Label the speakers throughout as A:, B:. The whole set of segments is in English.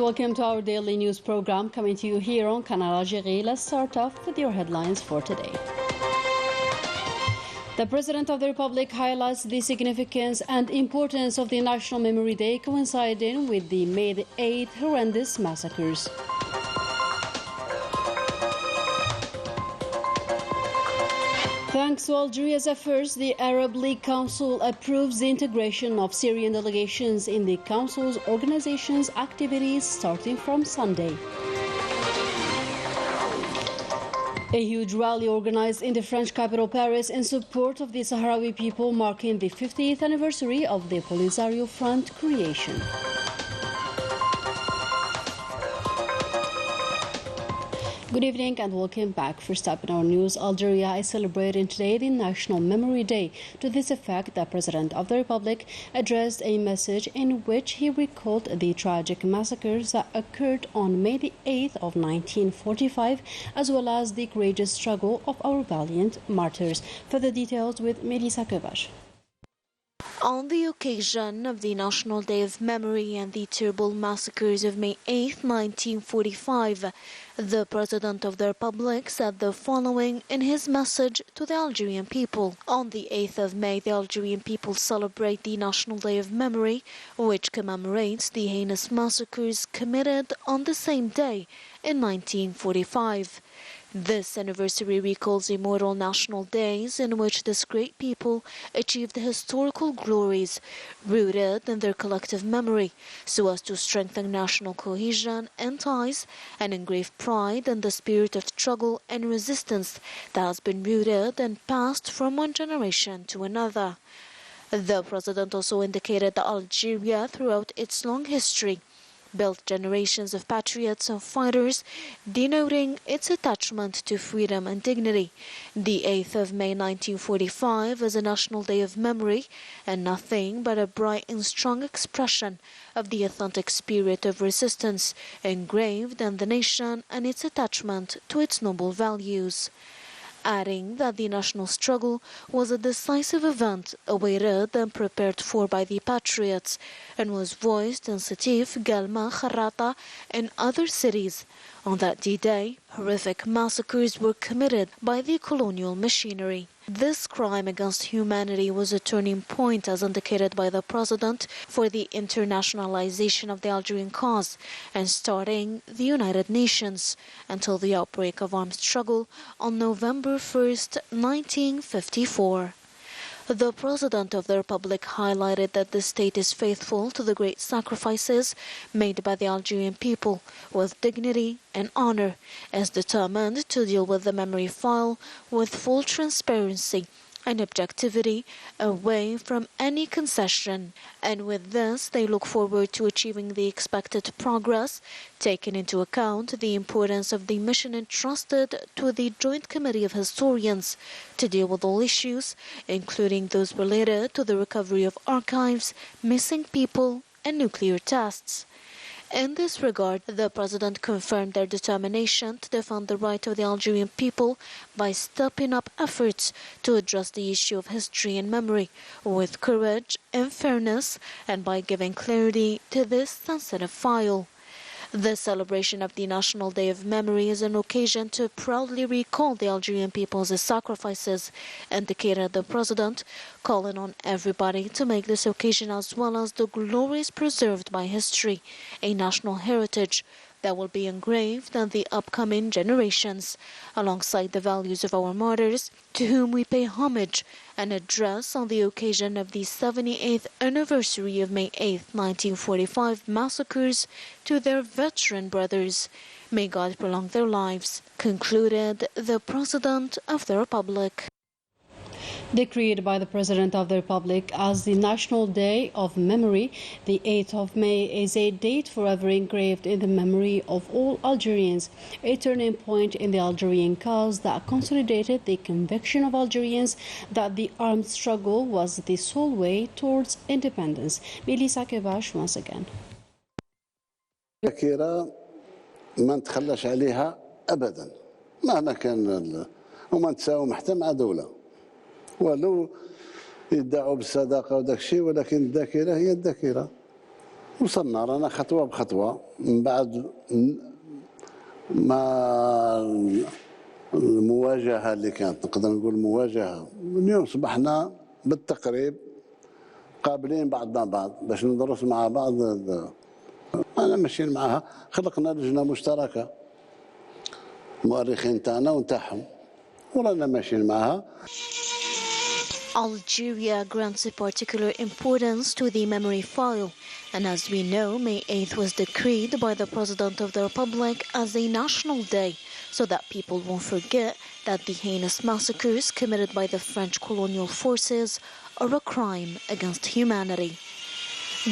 A: Welcome to our daily news program coming to you here on Canal Algérie. Let's start off with your headlines for today. The President of the Republic highlights the significance and importance of the National Memory Day coinciding with the May 8th horrendous massacres. Thanks to Algeria's efforts, the Arab League Council approves the integration of Syrian delegations in the Council's organization's activities starting from Sunday. A huge rally organized in the French capital Paris in support of the Sahrawi people marking the 50th anniversary of the Polisario Front creation. Good evening and welcome back. First up in our news, Algeria is celebrating today the National Memory Day. To this effect, the President of the Republic addressed a message in which he recalled the tragic massacres that occurred on May the 8th of 1945, as well as the courageous struggle of our valiant martyrs. Further details with Melissa Kovac.
B: On the occasion of the National Day of Memory and the terrible massacres of May 8, 1945, the President of the Republic said the following in his message to the Algerian people. On the 8th of May, the Algerian people celebrate the National Day of Memory, which commemorates the heinous massacres committed on the same day in 1945. This anniversary recalls immortal national days in which this great people achieved historical glories rooted in their collective memory, so as to strengthen national cohesion and ties and engrave pride in the spirit of struggle and resistance that has been rooted and passed from one generation to another. The President also indicated that Algeria, throughout its long history, built generations of patriots and fighters, denoting its attachment to freedom and dignity. The 8th of May 1945 is a National Day of Memory and nothing but a bright and strong expression of the authentic spirit of resistance engraved in the nation and its attachment to its noble values. Adding that the national struggle was a decisive event awaited and prepared for by the patriots and was voiced in Sétif, Galma, Kharrata and other cities. On that D-Day, horrific massacres were committed by the colonial machinery. This crime against humanity was a turning point, as indicated by the President, for the internationalization of the Algerian cause and starting the United Nations until the outbreak of armed struggle on November 1st, 1954. The President of the Republic highlighted that the state is faithful to the great sacrifices made by the Algerian people with dignity and honor, as determined to deal with the memory file with full transparency and objectivity away from any concession. And with this, they look forward to achieving the expected progress, taking into account the importance of the mission entrusted to the Joint Committee of Historians to deal with all issues, including those related to the recovery of archives, missing people, and nuclear tests. In this regard, the President confirmed their determination to defend the right of the Algerian people by stepping up efforts to address the issue of history and memory with courage and fairness, and by giving clarity to this sensitive file. The celebration of the National Day of Memory is an occasion to proudly recall the Algerian people's sacrifices, indicated the President, calling on everybody to make this occasion, as well as the glories preserved by history, a national heritage that will be engraved in the upcoming generations, alongside the values of our martyrs, to whom we pay homage and address on the occasion of the 78th anniversary of May 8, 1945 massacres to their veteran brothers. May God prolong their lives, concluded the President of the Republic.
A: Decreed by the President of the Republic as the National Day of Memory, the 8th of May is a date forever engraved in the memory of all Algerians, a turning point in the Algerian cause that consolidated the conviction of Algerians that the armed struggle was the sole way towards independence. Melissa Kovac once again.
C: ذاكرة ما نتخلاش عليها أبدا مهما كان وما نتساوم حتى مع دولة ولو يدعوا بالصداقة وداك الشيء، ولكن الذاكرة هي الذاكرة. وصلنا رانا خطوة بخطوة من بعد ما المواجهة اللي كانت، نقدر نقول مواجهة، اليوم صبحنا بالتقريب قابلين بعضنا بعض باش ندرس مع بعض. أنا ماشيين معها، خلقنا لجنة مشتركة المؤرخين تاعنا ونتاعهم ورانا ماشيين معها.
B: Algeria grants a particular importance to the memory file, and as we know, May 8th was decreed by the President of the Republic as a national day, so that people won't forget that the heinous massacres committed by the French colonial forces are a crime against humanity.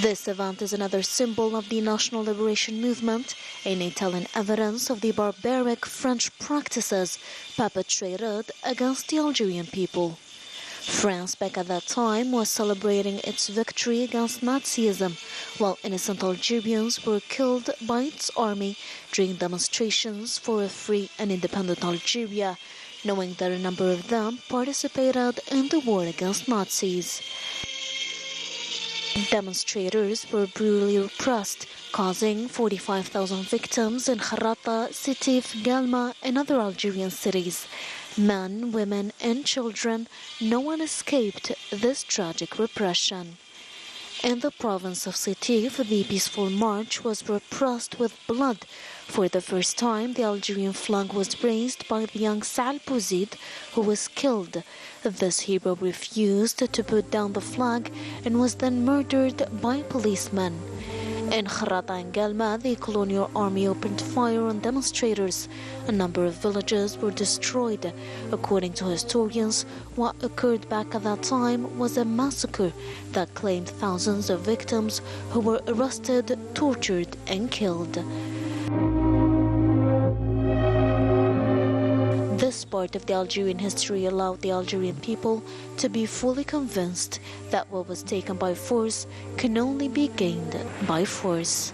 B: This event is another symbol of the national liberation movement and a telling evidence of the barbaric French practices perpetrated against the Algerian people. France, back at that time, was celebrating its victory against Nazism, while innocent Algerians were killed by its army during demonstrations for a free and independent Algeria, knowing that a number of them participated in the war against Nazis. Demonstrators were brutally repressed, causing 45,000 victims in Kharrata, Sétif, Galma, and other Algerian cities. Men, women, and children, no one escaped this tragic repression. In the province of Sétif, the peaceful march was repressed with blood. For the first time, the Algerian flag was raised by the young Sal Pouzid, who was killed. This hero refused to put down the flag and was then murdered by policemen. In Kharrata and Galma, the colonial army opened fire on demonstrators. A number of villages were destroyed. According to historians, what occurred back at that time was a massacre that claimed thousands of victims who were arrested, tortured, and killed. This part of the Algerian history allowed the Algerian people to be fully convinced that what was taken by force can only be gained by force.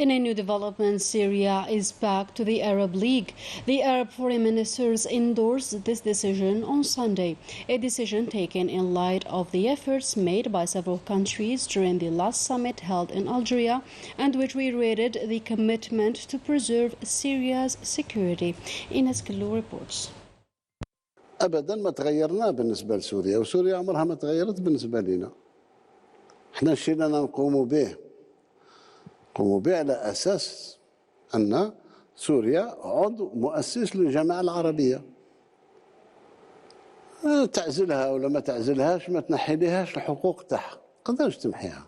A: In a new development, Syria is back to the Arab League. The Arab foreign ministers endorsed this decision on Sunday, a decision taken in light of the efforts made by several countries during the last summit held in Algeria, and which reiterated the commitment to preserve Syria's security. Ines Kalou reports.
C: أبدا ما تغيرنا بالنسبة لسوريا، وسوريا عمرها ما تغيرت بالنسبة لنا. احنا الشيء اللي نقوم به على أساس أن سوريا عضو مؤسس للجامعة العربية. تعزلها ولا ما تعزلهاش، ما تنحيلهاش الحقوق تاعها، ما تقدرش تمحيها.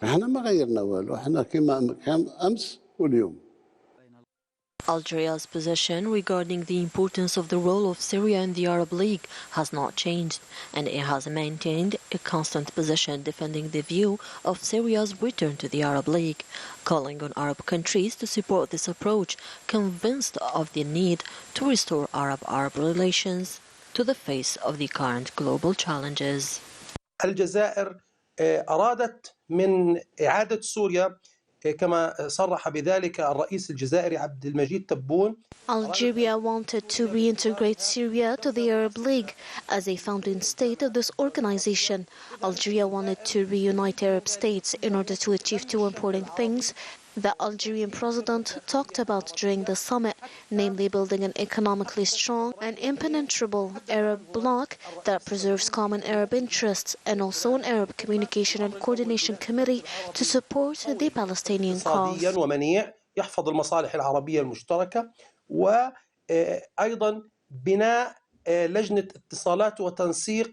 C: احنا ما غيرنا والو، احنا كما كان أمس واليوم.
D: Algeria's position regarding the importance of the role of Syria in the Arab League has not changed, and it has maintained a constant position defending the view of Syria's return to the Arab League, calling on Arab countries to support this approach, convinced of the need to restore Arab-Arab relations to the face of the current global challenges.
E: الجزائر أرادت من إعادة سوريا كما صرح بذلك الرئيس الجزائري عبد المجيد تبون.
B: Algeria wanted to reintegrate Syria to the Arab League as a founding state of this organization. Algeria wanted to reunite Arab states in order to achieve two important things the Algerian president talked about during the summit, namely building an economically strong and impenetrable Arab bloc that preserves common Arab interests, and also an Arab Communication and Coordination Committee to support the Palestinian cause.
E: ومنيع يحفظ المصالح العربية المشتركة، وأيضا بناء لجنة اتصالات وتنسيق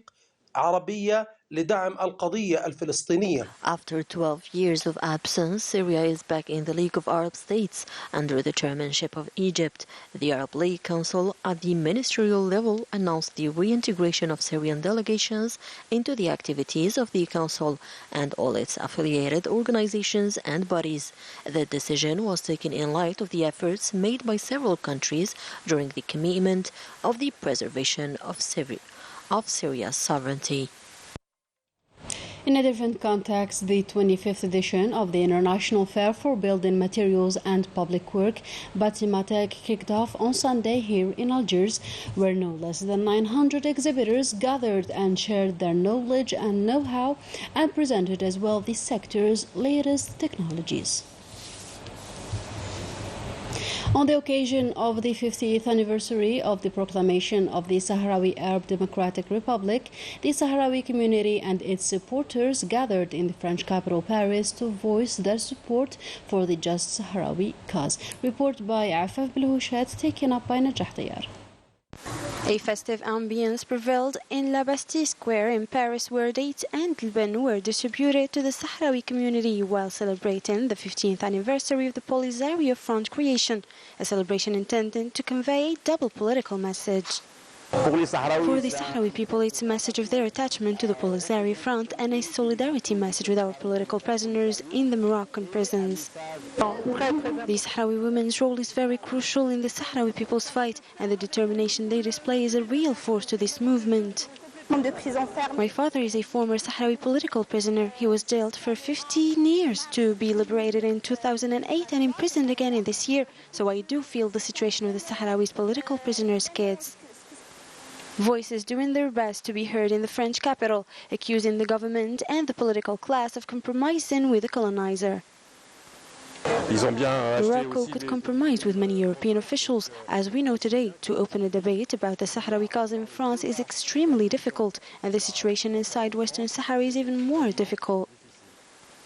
E: عربية لدعم القضية الفلسطينية.
D: After 12 years of absence, Syria is back in the League of Arab States under the chairmanship of Egypt. The Arab League Council at the ministerial level announced the reintegration of Syrian delegations into the activities of the Council and all its affiliated organizations and bodies. The decision was taken in light of the efforts made by several countries during the commitment of the preservation of Syria's sovereignty.
A: In a different context, the 25th edition of the International Fair for Building Materials and Public Work, Batimatek, kicked off on Sunday here in Algiers, where no less than 900 exhibitors gathered and shared their knowledge and know-how and presented as well the sector's latest technologies. On the occasion of the 50th anniversary of the proclamation of the Sahrawi Arab Democratic Republic, the Sahrawi community and its supporters gathered in the French capital Paris to voice their support for the just Sahrawi cause. Report by Afaf Belhouchet, taken up by Najah Diyar.
F: A festive ambience prevailed in La Bastille Square in Paris, where dates and Liban were distributed to the Sahrawi community while celebrating the 15th anniversary of the Polisario Front creation, a celebration intended to convey a double political message. For the Sahrawi people, it's a message of their attachment to the Polisario Front and a solidarity message with our political prisoners in the Moroccan prisons. The Sahrawi women's role is very crucial in the Sahrawi people's fight, and the determination they display is a real force to this movement. My father is a former Sahrawi political prisoner. He was jailed for 15 years to be liberated in 2008 and imprisoned again in this year, so I do feel the situation of the Sahrawi's political prisoners' kids. Voices doing their best to be heard in the French capital, accusing the government and the political class of compromising with the colonizer. Morocco could compromise with many European officials. As we know today, to open a debate about the Sahrawi cause in France is extremely difficult, and the situation inside Western Sahara is even more difficult.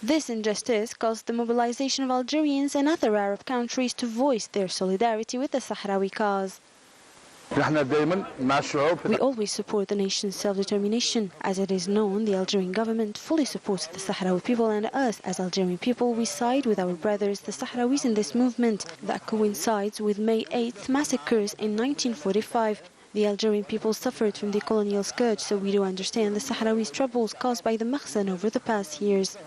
F: This injustice caused the mobilization of Algerians and other Arab countries to voice their solidarity with the Sahrawi cause. We always support the nation's self-determination. As it is known, the Algerian government fully supports the Sahrawi people, and us, as Algerian people, we side with our brothers, the Sahrawis, in this movement that coincides with May 8th massacres in 1945. The Algerian people suffered from the colonial scourge, so we do understand the Sahrawi's troubles caused by the Makhzan over the past years.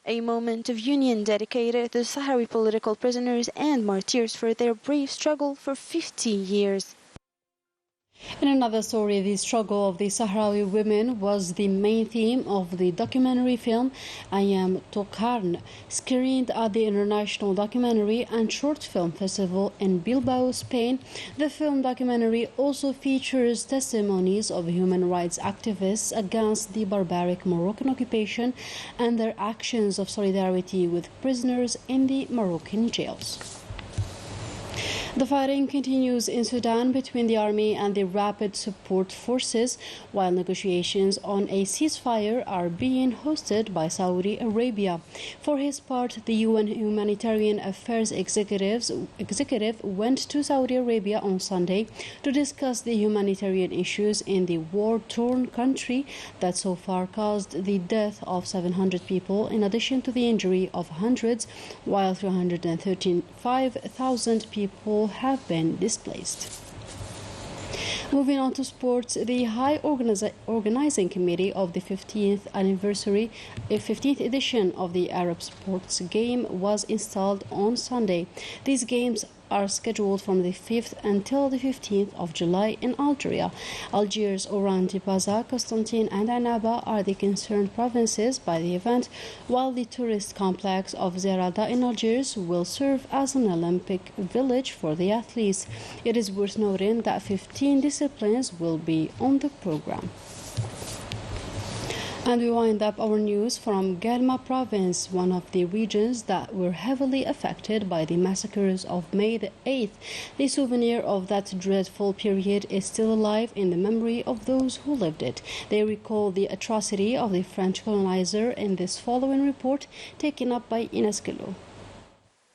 F: A moment of union dedicated to the Sahrawi political prisoners and martyrs for their brave struggle for 50 years.
A: In another story, the struggle of the Sahrawi women was the main theme of the documentary film I Am Tokarn, screened at the International Documentary and Short Film Festival in Bilbao, Spain. The film documentary also features testimonies of human rights activists against the barbaric Moroccan occupation and their actions of solidarity with prisoners in the Moroccan jails. The fighting continues in Sudan between the army and the rapid support forces, while negotiations on a ceasefire are being hosted by Saudi Arabia. For his part, the UN Humanitarian Affairs Executive went to Saudi Arabia on Sunday to discuss the humanitarian issues in the war-torn country that so far caused the death of 700 people, in addition to the injury of hundreds, while 335,000 people have been displaced. Moving on to sports, the High Organizing Committee of the 15th edition of the Arab Sports Game was installed on Sunday. These games are scheduled from the 5th until the 15th of July in Algeria. Algiers, Oran, Tipaza, Constantine and Annaba are the concerned provinces by the event, while the tourist complex of Zerada in Algiers will serve as an Olympic village for the athletes. It is worth noting that 15 disciplines will be on the program. And we wind up our news from Guelma province, one of the regions that were heavily affected by the massacres of May the 8th. The souvenir of that dreadful period is still alive in the memory of those who lived it. They recall the atrocity of the French colonizer in this following report taken up by Ines Kilo.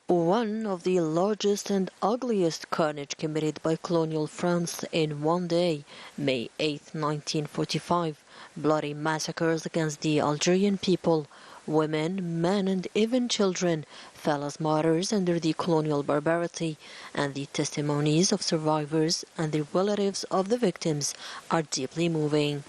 D: One of the largest and ugliest carnage committed by colonial France in one day, May 8, 1945. Bloody massacres against the Algerian people, women, men and even children fell as martyrs under the colonial barbarity, and the testimonies of survivors and the relatives of the victims are deeply moving.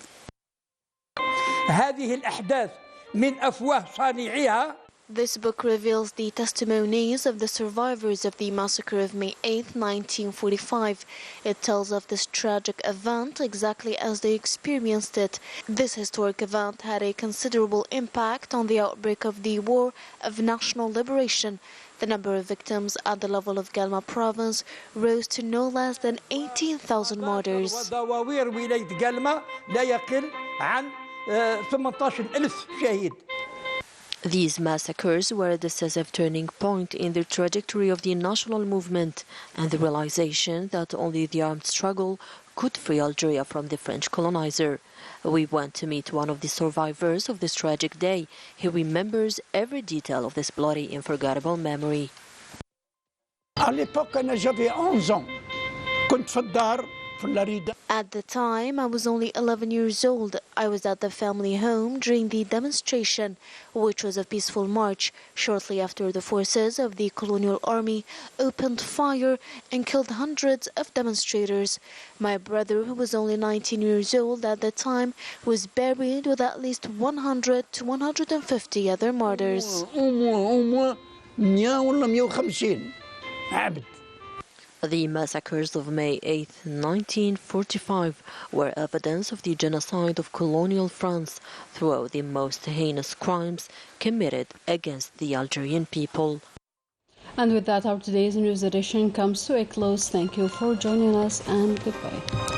G: هذه الأحداث من أفواه صانعيها.
B: This book reveals the testimonies of the survivors of the massacre of May 8, 1945. It tells of this tragic event exactly as they experienced it. This historic event had a considerable impact on the outbreak of the War of National Liberation. The number of victims at the level of Galma province rose to no less than 18,000 martyrs.
D: These massacres were a decisive turning point in the trajectory of the national movement and the realization that only the armed struggle could free Algeria from the French colonizer. We went to meet one of the survivors of this tragic day. He remembers every detail of this bloody, unforgettable memory.
B: At the time, I was only 11 years old. I was at the family home during the demonstration, which was a peaceful march. Shortly after, the forces of the colonial army opened fire and killed hundreds of demonstrators. My brother, who was only 19 years old at the time, was buried with at least 100 to 150 other martyrs.
D: The massacres of May 8, 1945 were evidence of the genocide of colonial France throughout the most heinous crimes committed against the Algerian people.
A: And with that, our today's news edition comes to a close. Thank you for joining us, and goodbye.